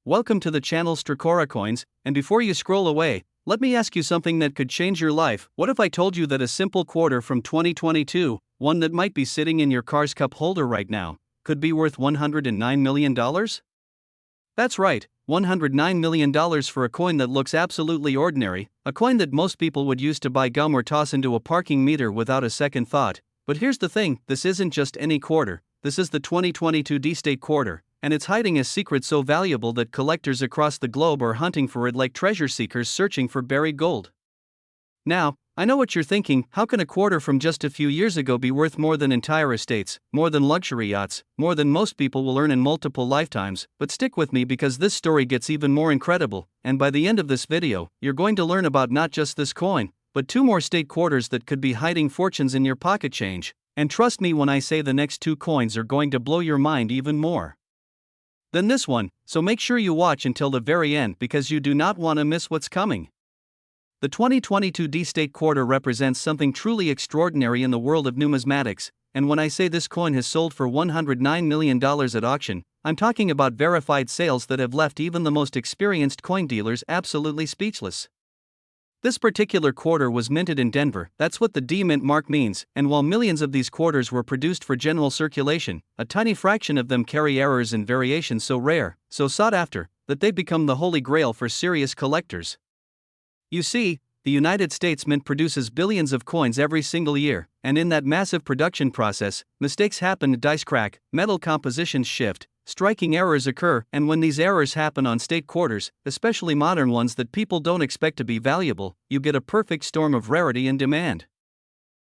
Welcome to the channel Strakora Coins, and before you scroll away, let me ask you something that could change your life. What if I told you that a simple quarter from 2022, one that might be sitting in your car's cup holder right now, could be worth $109 million? That's right, $109 million for a coin that looks absolutely ordinary, a coin that most people would use to buy gum or toss into a parking meter without a second thought. But here's the thing, this isn't just any quarter, this is the 2022 D-State quarter, and it's hiding a secret so valuable that collectors across the globe are hunting for it like treasure seekers searching for buried gold. Now, I know what you're thinking, how can a quarter from just a few years ago be worth more than entire estates, more than luxury yachts, more than most people will earn in multiple lifetimes? But stick with me because this story gets even more incredible, and by the end of this video, you're going to learn about not just this coin, but two more state quarters that could be hiding fortunes in your pocket change. And trust me when I say the next two coins are going to blow your mind even more than this one, so make sure you watch until the very end because you do not want to miss what's coming. The 2022 D-State quarter represents something truly extraordinary in the world of numismatics, and when I say this coin has sold for $109 million at auction, I'm talking about verified sales that have left even the most experienced coin dealers absolutely speechless. This particular quarter was minted in Denver, that's what the D-Mint mark means, and while millions of these quarters were produced for general circulation, a tiny fraction of them carry errors and variations so rare, so sought after, that they've become the holy grail for serious collectors. You see, the United States Mint produces billions of coins every single year, and in that massive production process, mistakes happen, dice crack, metal compositions shift, striking errors occur, and when these errors happen on state quarters, especially modern ones that people don't expect to be valuable, you get a perfect storm of rarity and demand.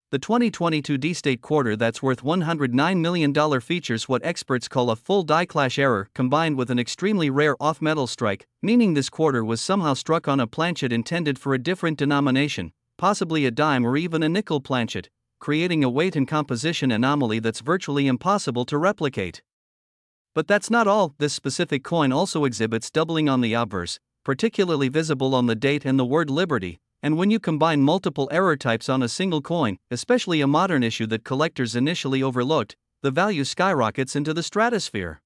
The 2022 D-State quarter that's worth $109 million features what experts call a full die clash error combined with an extremely rare off-metal strike, meaning this quarter was somehow struck on a planchet intended for a different denomination, possibly a dime or even a nickel planchet, creating a weight and composition anomaly that's virtually impossible to replicate. But that's not all, this specific coin also exhibits doubling on the obverse, particularly visible on the date and the word liberty, and when you combine multiple error types on a single coin, especially a modern issue that collectors initially overlooked, the value skyrockets into the stratosphere.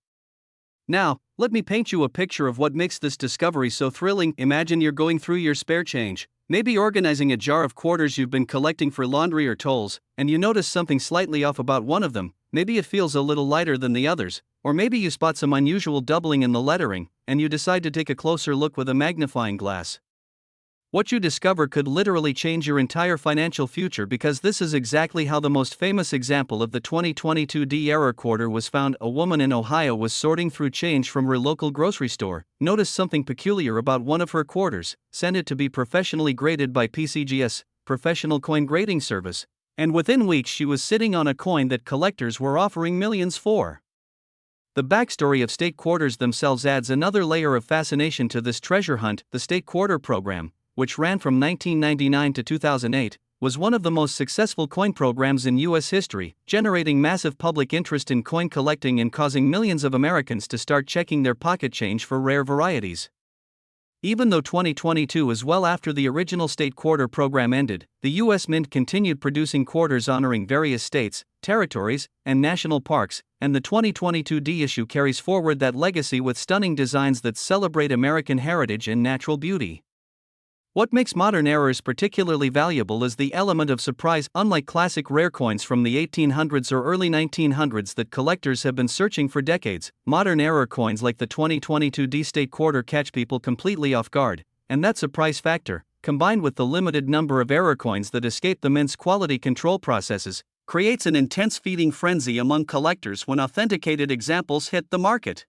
Now, let me paint you a picture of what makes this discovery so thrilling. Imagine you're going through your spare change, maybe organizing a jar of quarters you've been collecting for laundry or tolls, and you notice something slightly off about one of them. Maybe it feels a little lighter than the others, or maybe you spot some unusual doubling in the lettering, and you decide to take a closer look with a magnifying glass. What you discover could literally change your entire financial future because this is exactly how the most famous example of the 2022 D-Error quarter was found. A woman in Ohio was sorting through change from her local grocery store, noticed something peculiar about one of her quarters, sent it to be professionally graded by PCGS, Professional Coin Grading Service, and within weeks she was sitting on a coin that collectors were offering millions for. The backstory of state quarters themselves adds another layer of fascination to this treasure hunt. The State Quarter program, which ran from 1999 to 2008, was one of the most successful coin programs in U.S. history, generating massive public interest in coin collecting and causing millions of Americans to start checking their pocket change for rare varieties. Even though 2022 is well after the original State Quarter program ended, the U.S. Mint continued producing quarters honoring various states, territories, and national parks, and the 2022 D issue carries forward that legacy with stunning designs that celebrate American heritage and natural beauty. What makes modern errors particularly valuable is the element of surprise. Unlike classic rare coins from the 1800s or early 1900s that collectors have been searching for decades, modern error coins like the 2022 D-State quarter catch people completely off guard, and that surprise factor, combined with the limited number of error coins that escape the mint's quality control processes, creates an intense feeding frenzy among collectors when authenticated examples hit the market.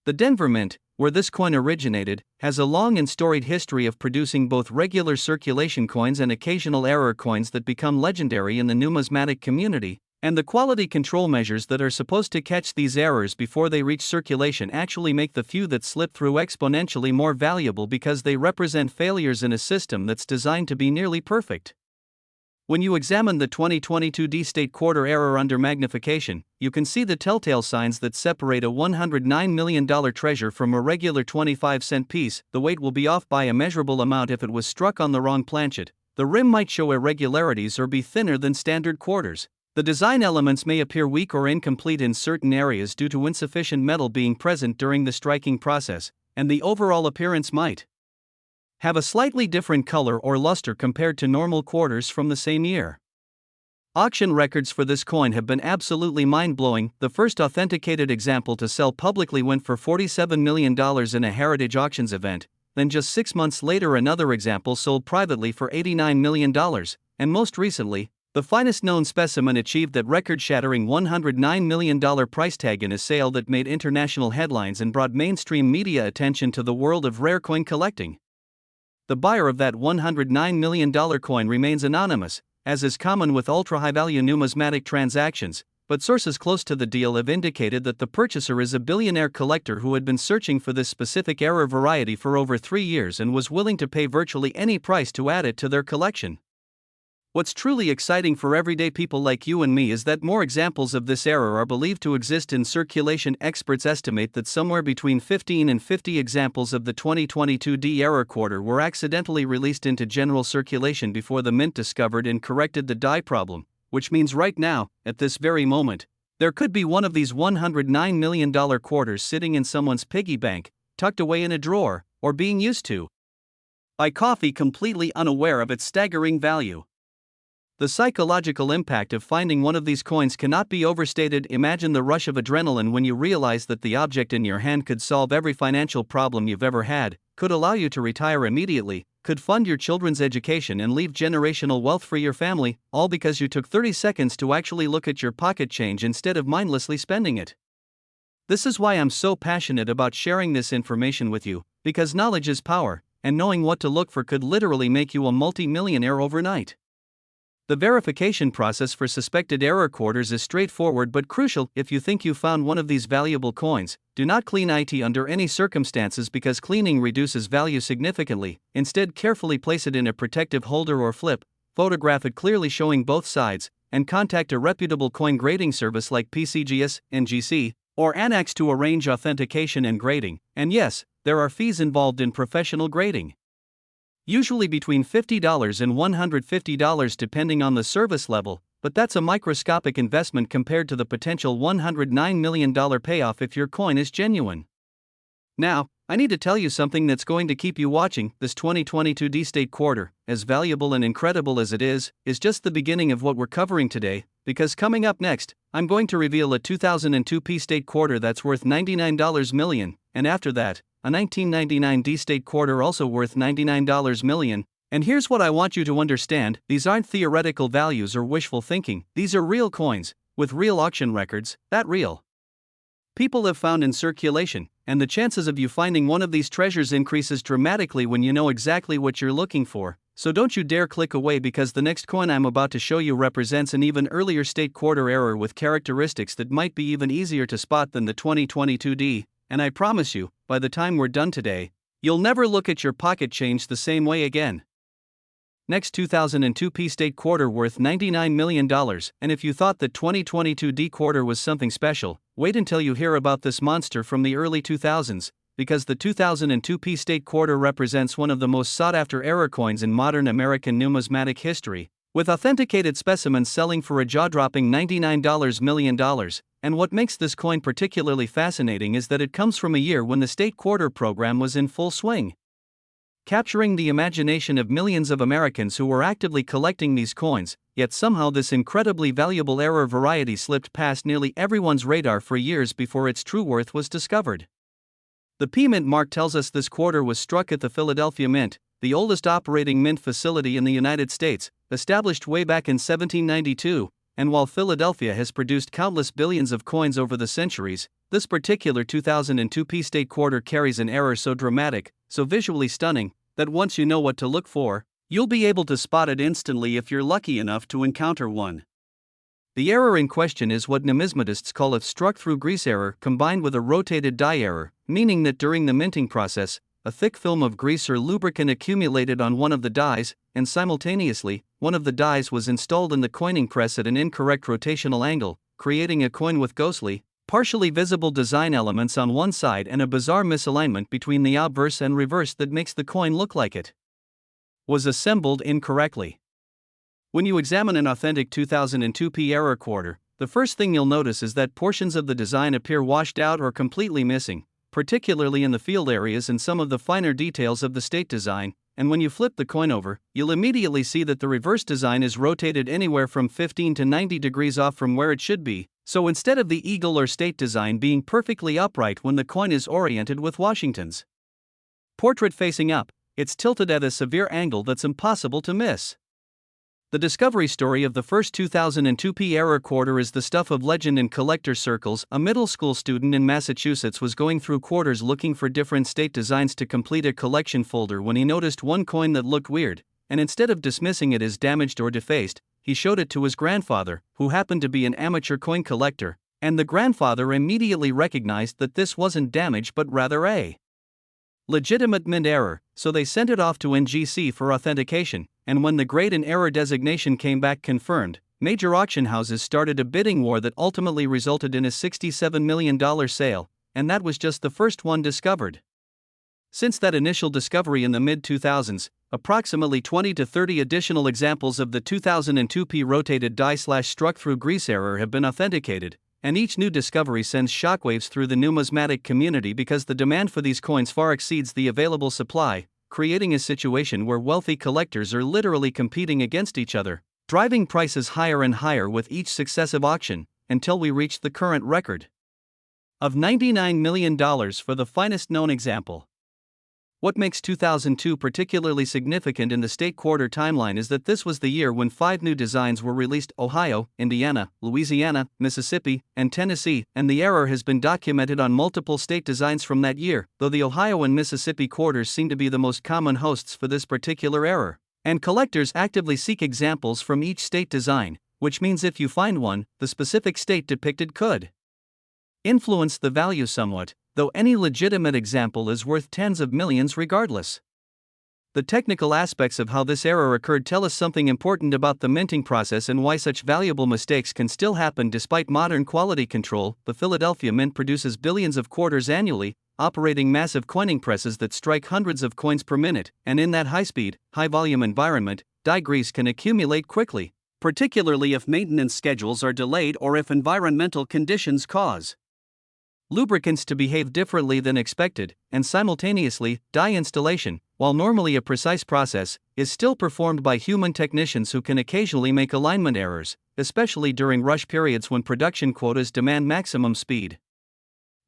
The Denver Mint, where this coin originated, has a long and storied history of producing both regular circulation coins and occasional error coins that become legendary in the numismatic community, and the quality control measures that are supposed to catch these errors before they reach circulation actually make the few that slip through exponentially more valuable because they represent failures in a system that's designed to be nearly perfect. When you examine the 2022 D-State quarter error under magnification, you can see the telltale signs that separate a $109 million treasure from a regular 25-cent piece. The weight will be off by a measurable amount if it was struck on the wrong planchet. The rim might show irregularities or be thinner than standard quarters. The design elements may appear weak or incomplete in certain areas due to insufficient metal being present during the striking process, and the overall appearance might have a slightly different color or luster compared to normal quarters from the same year. Auction records for this coin have been absolutely mind-blowing. The first authenticated example to sell publicly went for $47 million in a Heritage Auctions event, then just 6 months later another example sold privately for $89 million, and most recently, the finest known specimen achieved that record-shattering $109 million price tag in a sale that made international headlines and brought mainstream media attention to the world of rare coin collecting. The buyer of that $109 million coin remains anonymous, as is common with ultra-high-value numismatic transactions, but sources close to the deal have indicated that the purchaser is a billionaire collector who had been searching for this specific error variety for over 3 years and was willing to pay virtually any price to add it to their collection. What's truly exciting for everyday people like you and me is that more examples of this error are believed to exist in circulation. Experts estimate that somewhere between 15 and 50 examples of the 2022 D error quarter were accidentally released into general circulation before the mint discovered and corrected the die problem, which means right now, at this very moment, there could be one of these $109 million quarters sitting in someone's piggy bank, tucked away in a drawer, or being used to by coffee, completely unaware of its staggering value. The psychological impact of finding one of these coins cannot be overstated. Imagine the rush of adrenaline when you realize that the object in your hand could solve every financial problem you've ever had, could allow you to retire immediately, could fund your children's education and leave generational wealth for your family, all because you took 30 seconds to actually look at your pocket change instead of mindlessly spending it. This is why I'm so passionate about sharing this information with you, because knowledge is power, and knowing what to look for could literally make you a multi-millionaire overnight. The verification process for suspected error quarters is straightforward but crucial. If you think you found one of these valuable coins, do not clean it under any circumstances because cleaning reduces value significantly. Instead, carefully place it in a protective holder or flip, photograph it clearly showing both sides, and contact a reputable coin grading service like PCGS, NGC, or Annex to arrange authentication and grading. And yes, there are fees involved in professional grading. Usually between $50 and $150 depending on the service level, but that's a microscopic investment compared to the potential $109 million payoff if your coin is genuine. Now, I need to tell you something that's going to keep you watching. This 2022 D-State quarter, as valuable and incredible as it is just the beginning of what we're covering today, because coming up next, I'm going to reveal a 2002 P-State quarter that's worth $99 million, and after that, a 1999 D-State quarter also worth $99 million. And here's what I want you to understand: these aren't theoretical values or wishful thinking, these are real coins, with real auction records, that real people have found in circulation, and the chances of you finding one of these treasures increases dramatically when you know exactly what you're looking for. So don't you dare click away, because the next coin I'm about to show you represents an even earlier state quarter error with characteristics that might be even easier to spot than the 2022 D, and I promise you, by the time we're done today, you'll never look at your pocket change the same way again. Next, 2002 P-State quarter worth $99 million, and if you thought that 2022 D quarter was something special, wait until you hear about this monster from the early 2000s, because the 2002 P-State quarter represents one of the most sought-after error coins in modern American numismatic history, with authenticated specimens selling for a jaw-dropping $99 million. And what makes this coin particularly fascinating is that it comes from a year when the state quarter program was in full swing, capturing the imagination of millions of Americans who were actively collecting these coins, yet somehow this incredibly valuable error variety slipped past nearly everyone's radar for years before its true worth was discovered. The P-Mint mark tells us this quarter was struck at the Philadelphia Mint, the oldest operating mint facility in the United States, established way back in 1792, and while Philadelphia has produced countless billions of coins over the centuries, this particular 2002 P-State quarter carries an error so dramatic, so visually stunning, that once you know what to look for, you'll be able to spot it instantly if you're lucky enough to encounter one. The error in question is what numismatists call a struck-through grease error combined with a rotated die error, meaning that during the minting process, a thick film of grease or lubricant accumulated on one of the dies, and simultaneously, one of the dies was installed in the coining press at an incorrect rotational angle, creating a coin with ghostly, partially visible design elements on one side and a bizarre misalignment between the obverse and reverse that makes the coin look like it was assembled incorrectly. When you examine an authentic 2002 P error quarter, the first thing you'll notice is that portions of the design appear washed out or completely missing, particularly in the field areas and some of the finer details of the state design, and when you flip the coin over, you'll immediately see that the reverse design is rotated anywhere from 15 to 90 degrees off from where it should be, so instead of the eagle or state design being perfectly upright when the coin is oriented with Washington's portrait facing up, it's tilted at a severe angle that's impossible to miss. The discovery story of the first 2002 error quarter is the stuff of legend in collector circles. A middle school student in Massachusetts was going through quarters looking for different state designs to complete a collection folder when he noticed one coin that looked weird, and instead of dismissing it as damaged or defaced, he showed it to his grandfather, who happened to be an amateur coin collector, and the grandfather immediately recognized that this wasn't damaged but rather a legitimate mint error, so they sent it off to NGC for authentication, and when the grade and error designation came back confirmed, major auction houses started a bidding war that ultimately resulted in a $67 million sale, and that was just the first one discovered. Since that initial discovery in the mid-2000s, approximately 20 to 30 additional examples of the 2002 rotated die/struck-through grease error have been authenticated, and each new discovery sends shockwaves through the numismatic community because the demand for these coins far exceeds the available supply, creating a situation where wealthy collectors are literally competing against each other, driving prices higher and higher with each successive auction, until we reach the current record of $99 million for the finest known example. What makes 2002 particularly significant in the state quarter timeline is that this was the year when 5 new designs were released: Ohio, Indiana, Louisiana, Mississippi, and Tennessee, and the error has been documented on multiple state designs from that year, though the Ohio and Mississippi quarters seem to be the most common hosts for this particular error, and collectors actively seek examples from each state design, which means if you find one, the specific state depicted could influence the value somewhat, though any legitimate example is worth tens of millions regardless. The technical aspects of how this error occurred tell us something important about the minting process and why such valuable mistakes can still happen despite modern quality control. The Philadelphia Mint produces billions of quarters annually, operating massive coining presses that strike hundreds of coins per minute, and in that high-speed, high-volume environment, die grease can accumulate quickly, particularly if maintenance schedules are delayed or if environmental conditions cause lubricants to behave differently than expected, and simultaneously, die installation, while normally a precise process, is still performed by human technicians who can occasionally make alignment errors, especially during rush periods when production quotas demand maximum speed.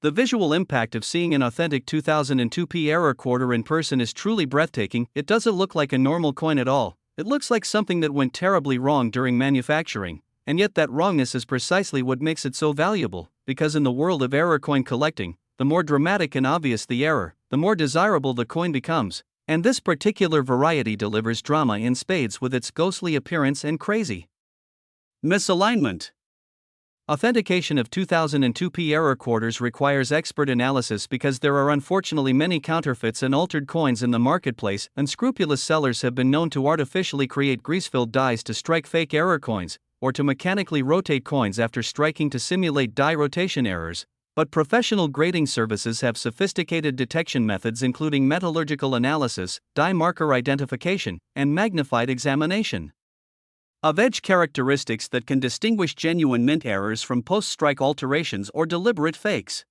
The visual impact of seeing an authentic 2002 error quarter in person is truly breathtaking. It doesn't look like a normal coin at all. It looks like something that went terribly wrong during manufacturing, and yet that wrongness is precisely what makes it so valuable, because in the world of error coin collecting, the more dramatic and obvious the error, the more desirable the coin becomes, and this particular variety delivers drama in spades with its ghostly appearance and crazy misalignment. Authentication of 2002 error quarters requires expert analysis because there are unfortunately many counterfeits and altered coins in the marketplace. Unscrupulous sellers have been known to artificially create grease-filled dies to strike fake error coins, or to mechanically rotate coins after striking to simulate die rotation errors, but professional grading services have sophisticated detection methods including metallurgical analysis, die marker identification, and magnified examination of edge characteristics that can distinguish genuine mint errors from post-strike alterations or deliberate fakes.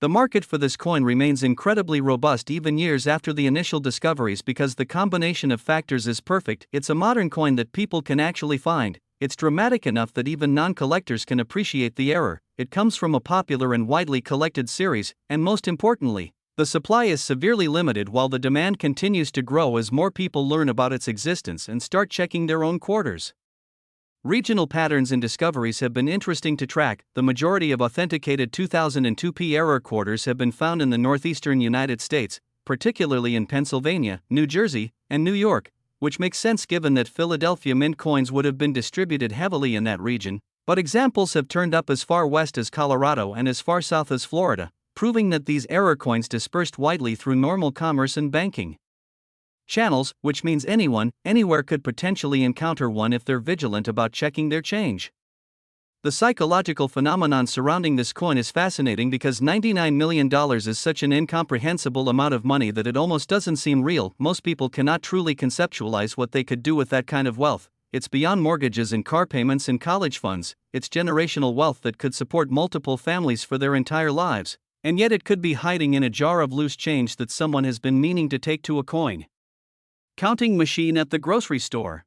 The market for this coin remains incredibly robust even years after the initial discoveries because the combination of factors is perfect. It's a modern coin that people can actually find. It's dramatic enough that even non-collectors can appreciate the error. It comes from a popular and widely collected series, and most importantly, the supply is severely limited while the demand continues to grow as more people learn about its existence and start checking their own quarters. Regional patterns and discoveries have been interesting to track. The majority of authenticated 2002 error quarters have been found in the northeastern United States, particularly in Pennsylvania, New Jersey, and New York, which makes sense given that Philadelphia Mint coins would have been distributed heavily in that region, but examples have turned up as far west as Colorado and as far south as Florida, proving that these error coins dispersed widely through normal commerce and banking channels, which means anyone, anywhere could potentially encounter one if they're vigilant about checking their change. The psychological phenomenon surrounding this coin is fascinating because $99 million is such an incomprehensible amount of money that it almost doesn't seem real. Most people cannot truly conceptualize what they could do with that kind of wealth. It's beyond mortgages and car payments and college funds. It's generational wealth that could support multiple families for their entire lives. And yet it could be hiding in a jar of loose change that someone has been meaning to take to a coin. Counting machine at the grocery store.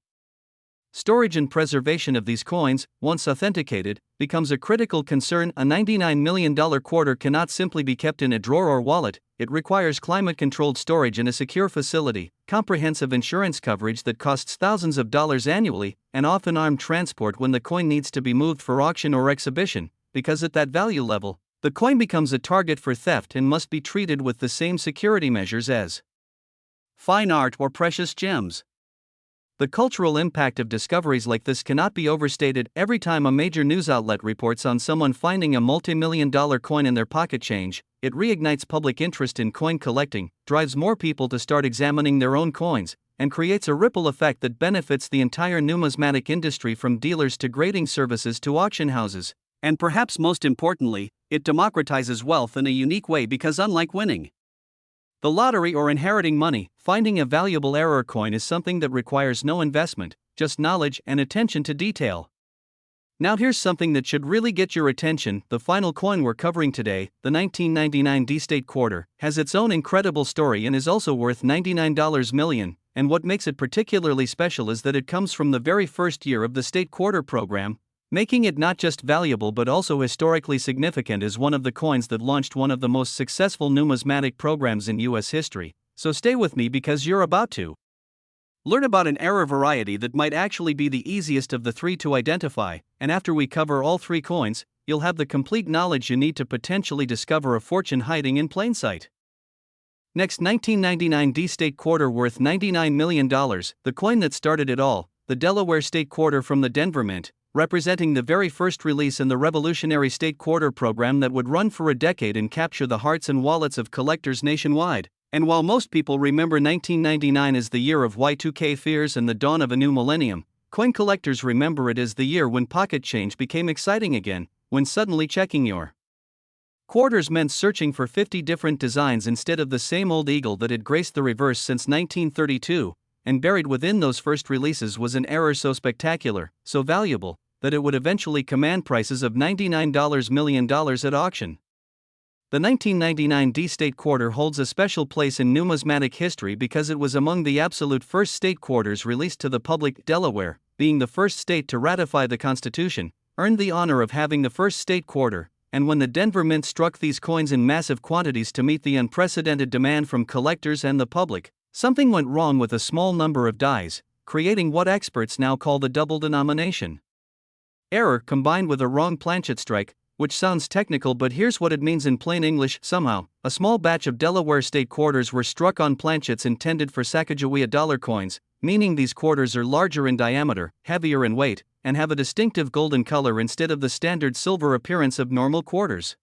Storage and preservation of these coins, once authenticated, becomes a critical concern. A $99 million quarter cannot simply be kept in a drawer or wallet. It requires climate-controlled storage in a secure facility, comprehensive insurance coverage that costs thousands of dollars annually, and often armed transport when the coin needs to be moved for auction or exhibition, because at that value level, the coin becomes a target for theft and must be treated with the same security measures as fine art or precious gems. The cultural impact of discoveries like this cannot be overstated. Every time a major news outlet reports on someone finding a multi-million-dollar coin in their pocket change, it reignites public interest in coin collecting, drives more people to start examining their own coins, and creates a ripple effect that benefits the entire numismatic industry, from dealers to grading services to auction houses. And perhaps most importantly, it democratizes wealth in a unique way because, unlike winning the lottery or inheriting money, finding a valuable error coin is something that requires no investment, just knowledge and attention to detail. Now here's something that should really get your attention. The final coin we're covering today, the 1999 D-State Quarter, has its own incredible story and is also worth $99 million, and what makes it particularly special is that it comes from the very first year of the State Quarter program, making it not just valuable but also historically significant as one of the coins that launched one of the most successful numismatic programs in U.S. history. So stay with me because you're about to learn about an error variety that might actually be the easiest of the three to identify, and after we cover all three coins, you'll have the complete knowledge you need to potentially discover a fortune hiding in plain sight. Next, 1999 D-State Quarter worth $99 million, the coin that started it all, the Delaware State Quarter from the Denver Mint, representing the very first release in the revolutionary State Quarter program that would run for a decade and capture the hearts and wallets of collectors nationwide. And while most people remember 1999 as the year of Y2K fears and the dawn of a new millennium, coin collectors remember it as the year when pocket change became exciting again, when suddenly checking your quarters meant searching for 50 different designs instead of the same old eagle that had graced the reverse since 1932, and buried within those first releases was an error so spectacular, so valuable, that it would eventually command prices of $99 million at auction. The 1999 D-State Quarter holds a special place in numismatic history because it was among the absolute first state quarters released to the public. Delaware, being the first state to ratify the Constitution, earned the honor of having the first state quarter, and when the Denver Mint struck these coins in massive quantities to meet the unprecedented demand from collectors and the public, something went wrong with a small number of dies, creating what experts now call the double denomination error, combined with a wrong planchet strike, which sounds technical but here's what it means in plain English. Somehow, a small batch of Delaware state quarters were struck on planchets intended for Sacagawea dollar coins, meaning these quarters are larger in diameter, heavier in weight, and have a distinctive golden color instead of the standard silver appearance of normal quarters.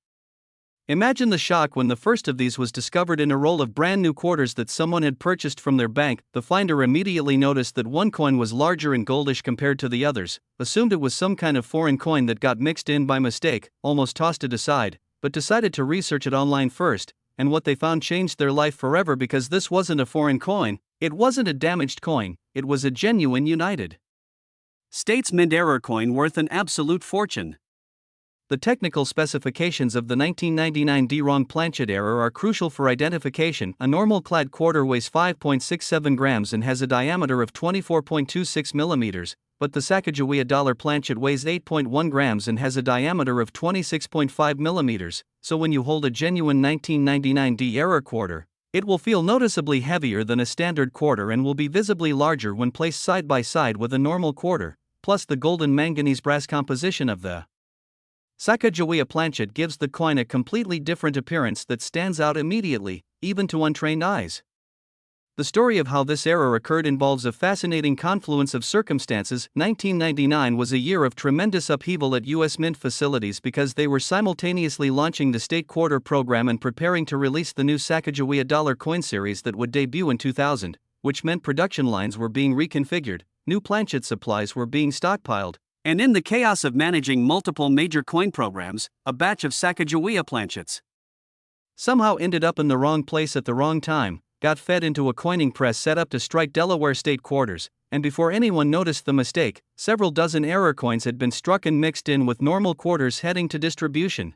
Imagine the shock when the first of these was discovered in a roll of brand new quarters that someone had purchased from their bank. The finder immediately noticed that one coin was larger and goldish compared to the others, assumed it was some kind of foreign coin that got mixed in by mistake, almost tossed it aside, but decided to research it online first, and what they found changed their life forever because this wasn't a foreign coin, it wasn't a damaged coin, it was a genuine United States Mint error coin worth an absolute fortune. The technical specifications of the 1999 D-Wrong planchet error are crucial for identification. A normal clad quarter weighs 5.67 grams and has a diameter of 24.26 millimeters, but the Sacagawea dollar planchet weighs 8.1 grams and has a diameter of 26.5 millimeters, so when you hold a genuine 1999 D error quarter, it will feel noticeably heavier than a standard quarter and will be visibly larger when placed side by side with a normal quarter, plus the golden manganese brass composition of the Sacagawea planchet gives the coin a completely different appearance that stands out immediately, even to untrained eyes. The story of how this error occurred involves a fascinating confluence of circumstances. 1999 was a year of tremendous upheaval at U.S. Mint facilities because they were simultaneously launching the State Quarter program and preparing to release the new Sacagawea dollar coin series that would debut in 2000, which meant production lines were being reconfigured, new planchet supplies were being stockpiled, and in the chaos of managing multiple major coin programs, a batch of Sacagawea planchets somehow ended up in the wrong place at the wrong time, got fed into a coining press set up to strike Delaware state quarters, and before anyone noticed the mistake, several dozen error coins had been struck and mixed in with normal quarters heading to distribution.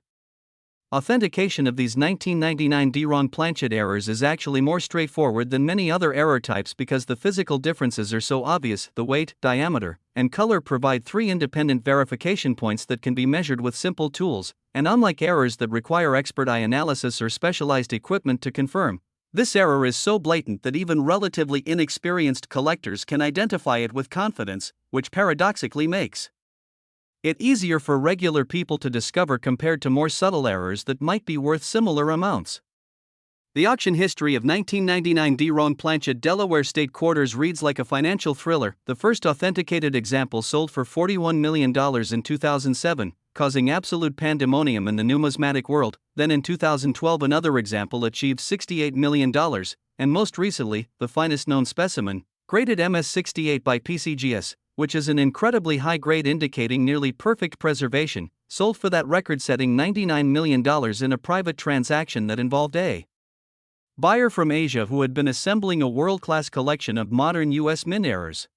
Authentication of these 1999 D-wrong planchet errors is actually more straightforward than many other error types because the physical differences are so obvious. The weight, diameter, and color provide three independent verification points that can be measured with simple tools, and unlike errors that require expert eye analysis or specialized equipment to confirm, this error is so blatant that even relatively inexperienced collectors can identify it with confidence, which paradoxically makes it easier for regular people to discover compared to more subtle errors that might be worth similar amounts. The auction history of 1999 D-wrong planchet Delaware State Quarters reads like a financial thriller. The first authenticated example sold for $41 million in 2007, causing absolute pandemonium in the numismatic world. Then in 2012 another example achieved $68 million, and most recently, the finest known specimen, graded MS68 by PCGS, which is an incredibly high grade indicating nearly perfect preservation, sold for that record-setting $99 million in a private transaction that involved a buyer from Asia who had been assembling a world-class collection of modern U.S. mint errors.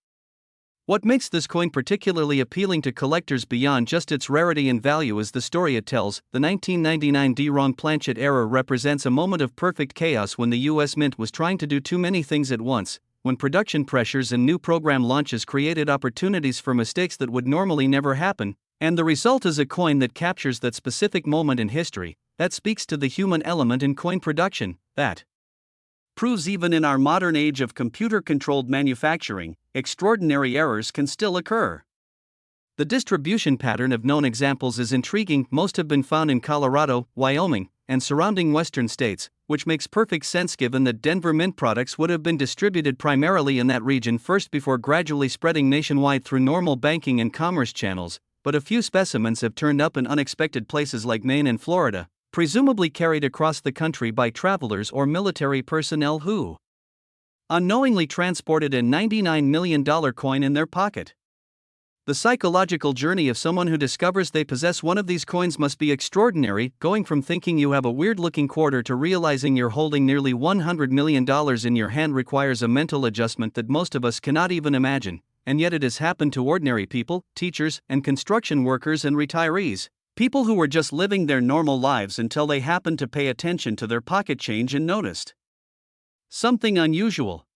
What makes this coin particularly appealing to collectors beyond just its rarity and value is the story it tells. The 1999 D-wrong planchet error represents a moment of perfect chaos when the U.S. Mint was trying to do too many things at once, when production pressures and new program launches created opportunities for mistakes that would normally never happen, and the result is a coin that captures that specific moment in history, that speaks to the human element in coin production, that proves even in our modern age of computer-controlled manufacturing, extraordinary errors can still occur. The distribution pattern of known examples is intriguing. Most have been found in Colorado, Wyoming, and surrounding western states, which makes perfect sense given that Denver Mint products would have been distributed primarily in that region first before gradually spreading nationwide through normal banking and commerce channels, but a few specimens have turned up in unexpected places like Maine and Florida, presumably carried across the country by travelers or military personnel who unknowingly transported a $99 million coin in their pocket. The psychological journey of someone who discovers they possess one of these coins must be extraordinary, going from thinking you have a weird-looking quarter to realizing you're holding nearly $100 million in your hand requires a mental adjustment that most of us cannot even imagine, and yet it has happened to ordinary people, teachers, and construction workers and retirees, people who were just living their normal lives until they happened to pay attention to their pocket change and noticed something unusual.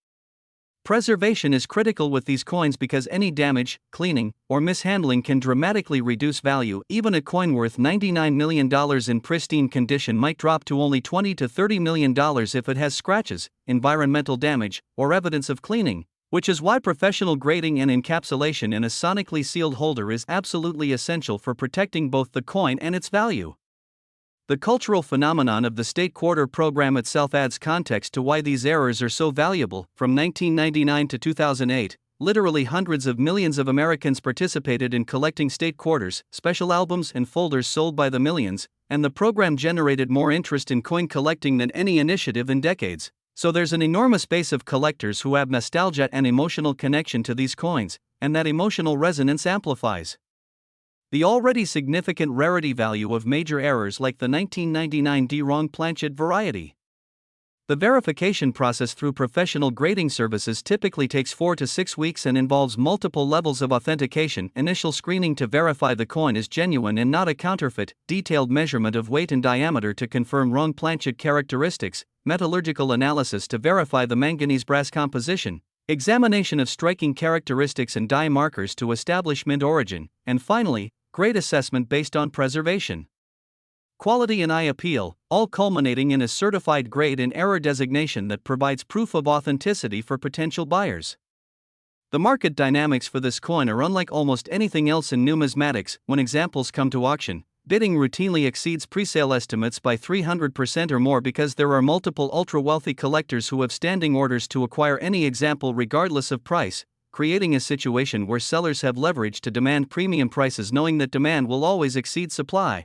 Preservation is critical with these coins because any damage, cleaning, or mishandling can dramatically reduce value. Even a coin worth $99 million in pristine condition might drop to only $20 to $30 million if it has scratches, environmental damage, or evidence of cleaning, which is why professional grading and encapsulation in a sonically sealed holder is absolutely essential for protecting both the coin and its value. The cultural phenomenon of the state quarter program itself adds context to why these errors are so valuable. From 1999 to 2008, literally hundreds of millions of Americans participated in collecting state quarters, special albums, and folders sold by the millions, and the program generated more interest in coin collecting than any initiative in decades. So there's an enormous base of collectors who have nostalgia and emotional connection to these coins, and that emotional resonance amplifies the already significant rarity value of major errors like the 1999 D-wrong planchet variety. The verification process through professional grading services typically takes 4 to 6 weeks and involves multiple levels of authentication. Initial screening to verify the coin is genuine and not a counterfeit, detailed measurement of weight and diameter to confirm wrong planchet characteristics, metallurgical analysis to verify the manganese brass composition, examination of striking characteristics and die markers to establish mint origin, and finally, grade assessment based on preservation, quality and eye appeal, all culminating in a certified grade and error designation that provides proof of authenticity for potential buyers. The market dynamics for this coin are unlike almost anything else in numismatics. When examples come to auction, bidding routinely exceeds pre-sale estimates by 300% or more because there are multiple ultra-wealthy collectors who have standing orders to acquire any example regardless of price, creating a situation where sellers have leverage to demand premium prices knowing that demand will always exceed supply.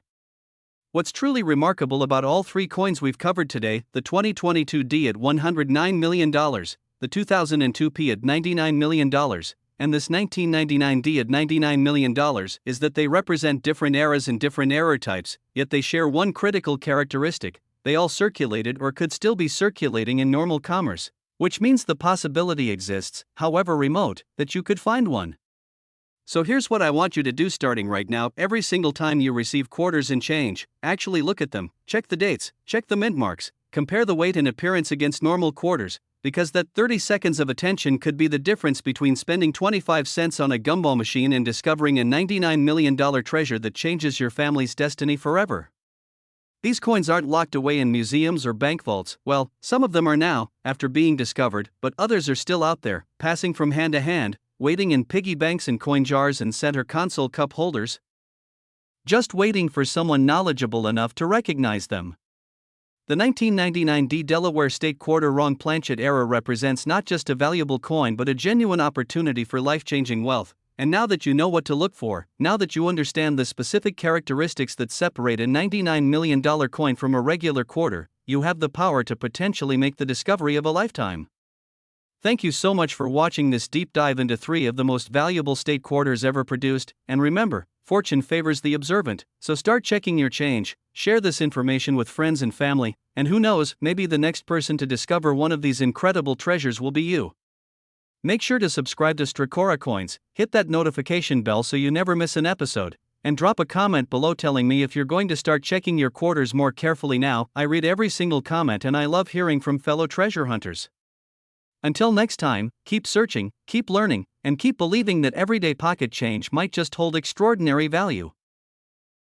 What's truly remarkable about all three coins we've covered today, the 2022 D at $109 million, the 2002 P at $99 million, and this 1999 D at $99 million, is that they represent different eras and different error types, yet they share one critical characteristic: they all circulated or could still be circulating in normal commerce, which means the possibility exists, however remote, that you could find one. So here's what I want you to do starting right now. Every single time you receive quarters and change, actually look at them, check the dates, check the mint marks, compare the weight and appearance against normal quarters, because that 30 seconds of attention could be the difference between spending 25 cents on a gumball machine and discovering a $99 million treasure that changes your family's destiny forever. These coins aren't locked away in museums or bank vaults. Well, some of them are now, after being discovered, but others are still out there, passing from hand to hand, waiting in piggy banks and coin jars and center console cup holders, just waiting for someone knowledgeable enough to recognize them. The 1999 Delaware State Quarter Wrong Planchet era represents not just a valuable coin but a genuine opportunity for life-changing wealth. And now that you know what to look for, now that you understand the specific characteristics that separate a $99 million coin from a regular quarter, you have the power to potentially make the discovery of a lifetime. Thank you so much for watching this deep dive into 3 of the most valuable state quarters ever produced, and remember, fortune favors the observant, so start checking your change, share this information with friends and family, and who knows, maybe the next person to discover one of these incredible treasures will be you. Make sure to subscribe to Stracora Coins, hit that notification bell so you never miss an episode, and drop a comment below telling me if you're going to start checking your quarters more carefully now. I read every single comment and I love hearing from fellow treasure hunters. Until next time, keep searching, keep learning, and keep believing that everyday pocket change might just hold extraordinary value.